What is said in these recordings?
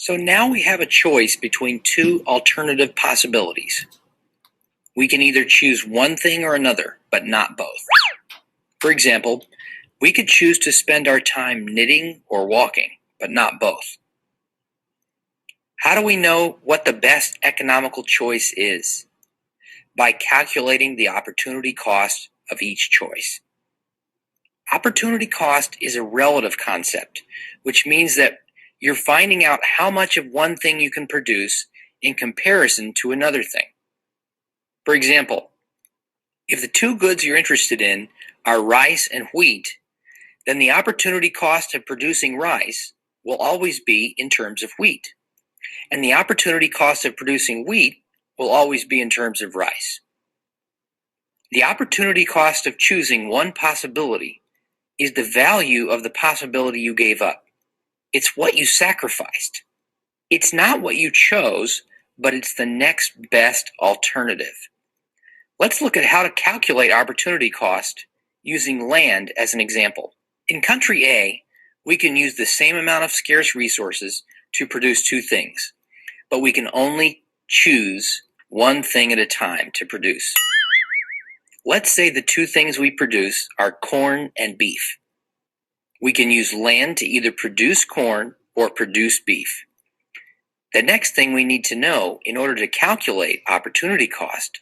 So now we have a choice between two alternative possibilities. We can either choose one thing or another, but not both. For example, we could choose to spend our time knitting or walking, but not both. How do we know what the best economical choice is? By calculating the opportunity cost of each choice. Opportunity cost is a relative concept, which means that you're finding out how much of one thing you can produce in comparison to another thing. For example, if the two goods you're interested in are rice and wheat, then the opportunity cost of producing rice will always be in terms of wheat, and the opportunity cost of producing wheat will always be in terms of rice. The opportunity cost of choosing one possibility is the value of the possibility you gave up. It's what you sacrificed. It's not what you chose, but it's the next best alternative. Let's look at how to calculate opportunity cost using land as an example. In country A, we can use the same amount of scarce resources to produce two things, but we can only choose one thing at a time to produce. Let's say the two things we produce are corn and beef. We can use land to either produce corn or produce beef. The next thing we need to know in order to calculate opportunity cost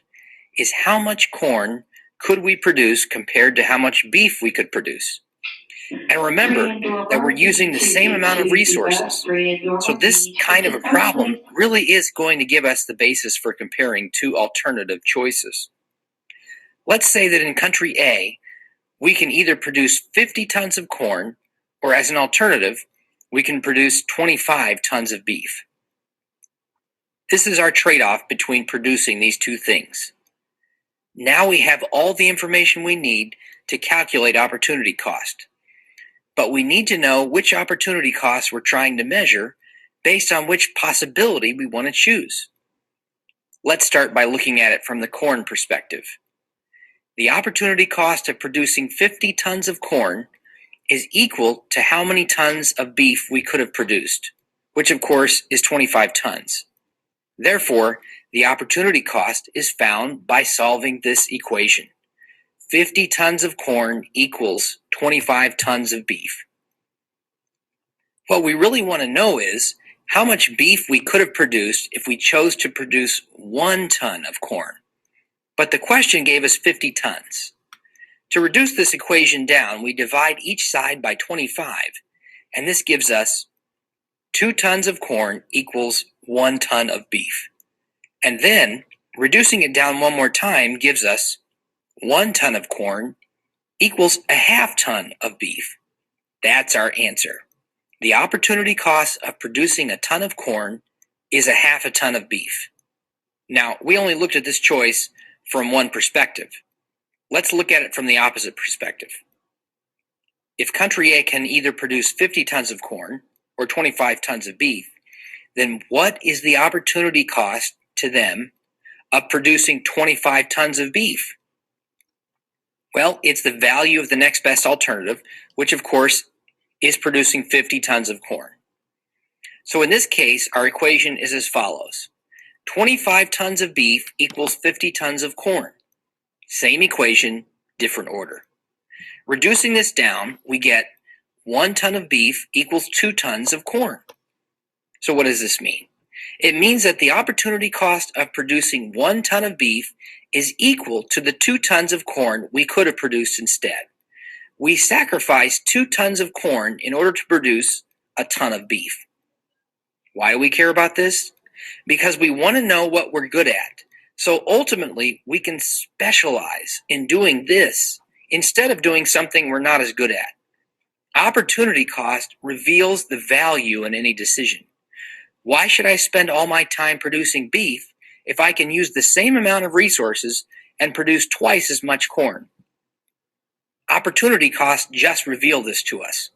is how much corn could we produce compared to how much beef we could produce. And remember that we're using the same amount of resources. So this kind of a problem really is going to give us the basis for comparing two alternative choices. Let's say that in country A, we can either produce 50 tons of corn, or as an alternative, we can produce 25 tons of beef. This is our trade-off between producing these two things. Now we have all the information we need to calculate opportunity cost. But we need to know which opportunity cost we're trying to measure based on which possibility we want to choose. Let's start by looking at it from the corn perspective. The opportunity cost of producing 50 tons of corn is equal to how many tons of beef we could have produced, which of course is 25 tons. Therefore, the opportunity cost is found by solving this equation. 50 tons of corn equals 25 tons of beef. What we really want to know is how much beef we could have produced if we chose to produce 1 ton of corn. But the question gave us 50 tons. To reduce this equation down, we divide each side by 25, and this gives us 2 tons of corn equals 1 ton of beef. And then, reducing it down one more time gives us 1 ton of corn equals a half ton of beef. That's our answer. The opportunity cost of producing a ton of corn is a half a ton of beef. Now, we only looked at this choice from one perspective. Let's look at it from the opposite perspective. If country A can either produce 50 tons of corn or 25 tons of beef, then what is the opportunity cost to them of producing 25 tons of beef? Well, it's the value of the next best alternative, which of course is producing 50 tons of corn. So in this case, our equation is as follows. 25 tons of beef equals 50 tons of corn. Same equation, different order. Reducing this down, we get 1 ton of beef equals 2 tons of corn. So what does this mean? It means that the opportunity cost of producing 1 ton of beef is equal to the 2 tons of corn we could have produced instead. We sacrificed 2 tons of corn in order to produce a ton of beef. Why do we care about this? Because we want to know what we're good at. So ultimately, we can specialize in doing this instead of doing something we're not as good at. Opportunity cost reveals the value in any decision. Why should I spend all my time producing beef if I can use the same amount of resources and produce twice as much corn? Opportunity cost just revealed this to us.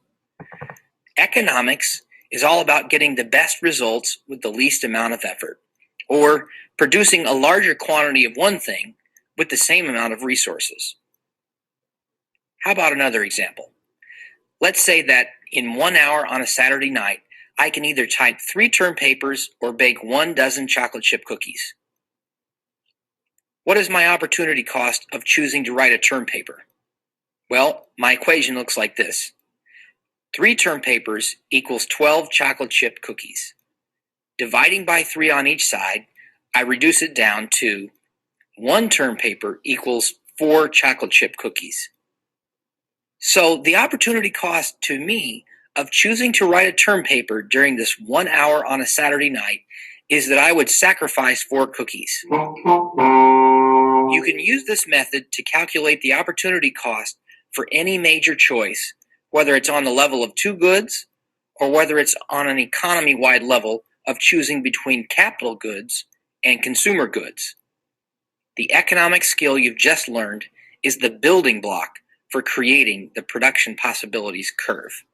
Economics is all about getting the best results with the least amount of effort, or producing a larger quantity of one thing with the same amount of resources. How about another example? Let's say that in 1 hour on a Saturday night, I can either type 3 term papers or bake 1 dozen chocolate chip cookies. What is my opportunity cost of choosing to write a term paper? Well, my equation looks like this. 3 term papers equals 12 chocolate chip cookies. Dividing by 3 on each side, I reduce it down to 1 term paper equals 4 chocolate chip cookies. So the opportunity cost to me of choosing to write a term paper during this 1 hour on a Saturday night is that I would sacrifice 4 cookies. You can use this method to calculate the opportunity cost for any major choice, whether it's on the level of 2 goods or whether it's on an economy-wide level of choosing between capital goods and consumer goods. The economic skill you've just learned is the building block for creating the production possibilities curve.